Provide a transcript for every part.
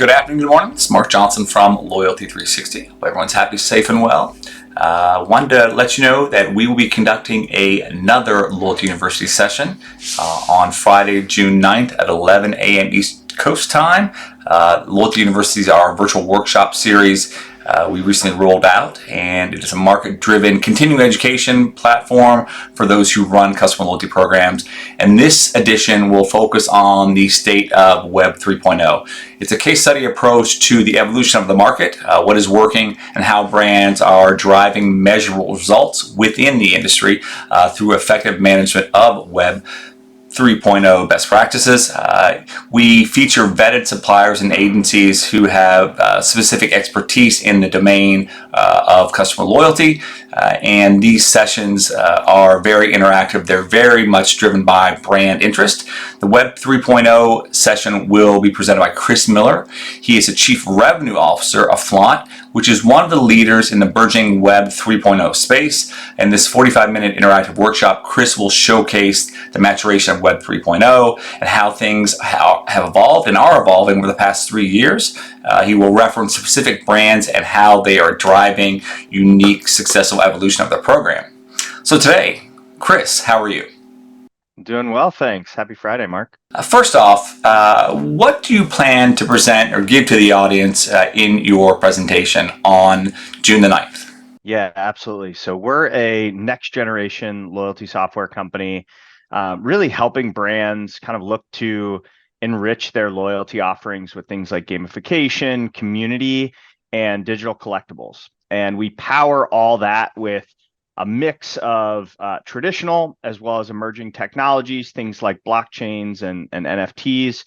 Good afternoon, good morning. It's Mark Johnson from Loyalty 360. Hope everyone's happy, safe, and well. Wanted to let you know that we will be conducting another Loyalty University session on Friday, June 9th at 11 a.m. East Coast time. Loyalty University is our virtual workshop series we recently rolled out, and it is a market-driven continuing education platform for those who run customer loyalty programs. And this edition will focus on the state of Web 3.0. It's a case study approach to the evolution of the market, what is working, and how brands are driving measurable results within the industry through effective management of Web 3.0 best practices. We feature vetted suppliers and agencies who have specific expertise in the domain of customer loyalty, and these sessions are very interactive. They're very much driven by brand interest. The Web 3.0 session will be presented by Chris Miller. He is the Chief Revenue Officer of Flaunt, which is one of the leaders in the burgeoning Web 3.0 space. In this 45-minute interactive workshop, Chris will showcase the maturation of Web 3.0 and how things have evolved and are evolving over the past 3 years. He will reference specific brands and how they are driving unique, successful evolution of their program. So today, Chris, how are you? Doing well, thanks. Happy Friday, Mark. First off, what do you plan to present or give to the audience in your presentation on June the 9th? Yeah, absolutely. So we're a next generation loyalty software company, really helping brands kind of look to enrich their loyalty offerings with things like gamification, community, and digital collectibles. And we power all that with a mix of traditional as well as emerging technologies, things like blockchains and NFTs,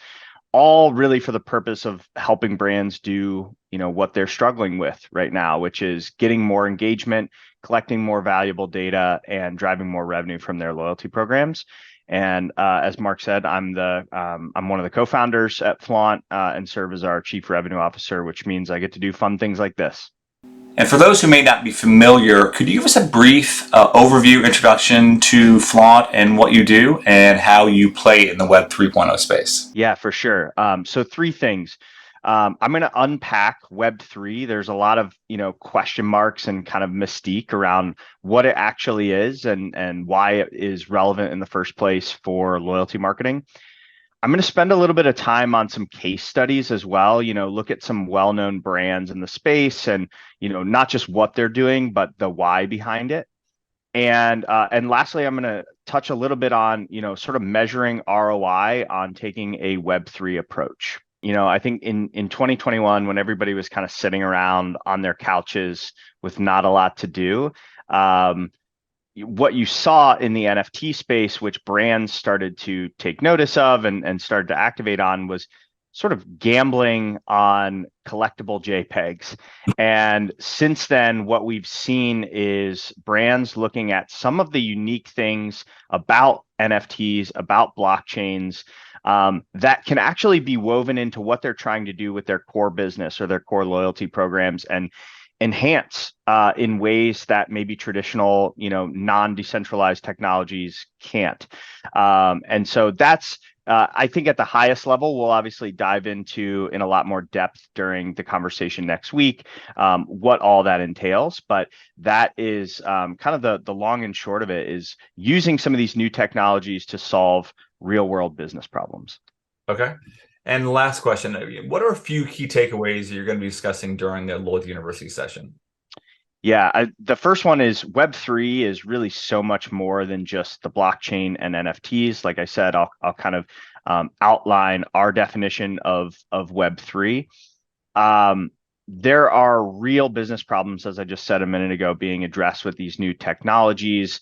all really for the purpose of helping brands do, what they're struggling with right now, which is getting more engagement, collecting more valuable data, and driving more revenue from their loyalty programs. And as Mark said, I'm one of the co-founders at Flaunt and serve as our Chief Revenue Officer, which means I get to do fun things like this. And for those who may not be familiar, could you give us a brief overview, introduction to Flaunt and what you do and how you play in the Web 3.0 space? Yeah, for sure. So three things. I'm going to unpack Web3. There's a lot of, question marks and kind of mystique around what it actually is and why it is relevant in the first place for loyalty marketing. I'm going to spend a little bit of time on some case studies as well, look at some well-known brands in the space and, not just what they're doing, but the why behind it. And lastly, I'm going to touch a little bit on, sort of measuring ROI on taking a Web3 approach. I think in 2021, when everybody was kind of sitting around on their couches with not a lot to do, what you saw in the NFT space, which brands started to take notice of and started to activate on, was sort of gambling on collectible JPEGs. And since then, what we've seen is brands looking at some of the unique things about NFTs, about blockchains, that can actually be woven into what they're trying to do with their core business or their core loyalty programs and enhance in ways that maybe traditional, non-decentralized technologies can't. And so that's, I think at the highest level, we'll obviously dive into in a lot more depth during the conversation next week, what all that entails. But that is kind of the long and short of it, is using some of these new technologies to solve real world business problems. Okay. And last question, what are a few key takeaways you're going to be discussing during the Loyalty University session? Yeah, the first one is Web3 is really so much more than just the blockchain and NFTs. Like I said, I'll kind of outline our definition of Web3. There are real business problems, as I just said a minute ago, being addressed with these new technologies,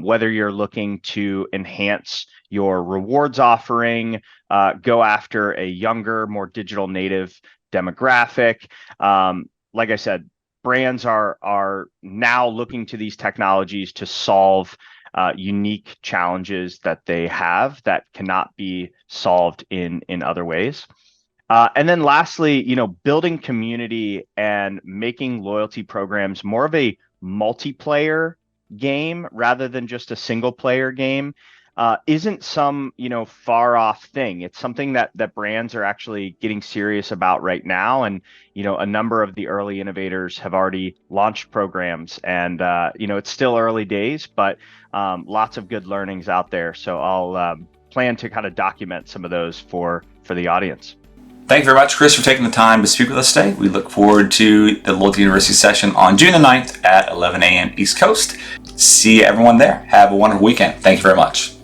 whether you're looking to enhance your rewards offering, go after a younger, more digital native demographic. Like I said, brands are now looking to these technologies to solve unique challenges that they have that cannot be solved in other ways. And then lastly, building community and making loyalty programs more of a multiplayer game rather than just a single player game isn't some, far off thing. It's something that brands are actually getting serious about right now. And, a number of the early innovators have already launched programs, and, it's still early days, but lots of good learnings out there. So I'll plan to kind of document some of those for the audience. Thank you very much, Chris, for taking the time to speak with us today. We look forward to the Loyalty University session on June the 9th at 11 a.m. East Coast. See everyone there. Have a wonderful weekend. Thank you very much.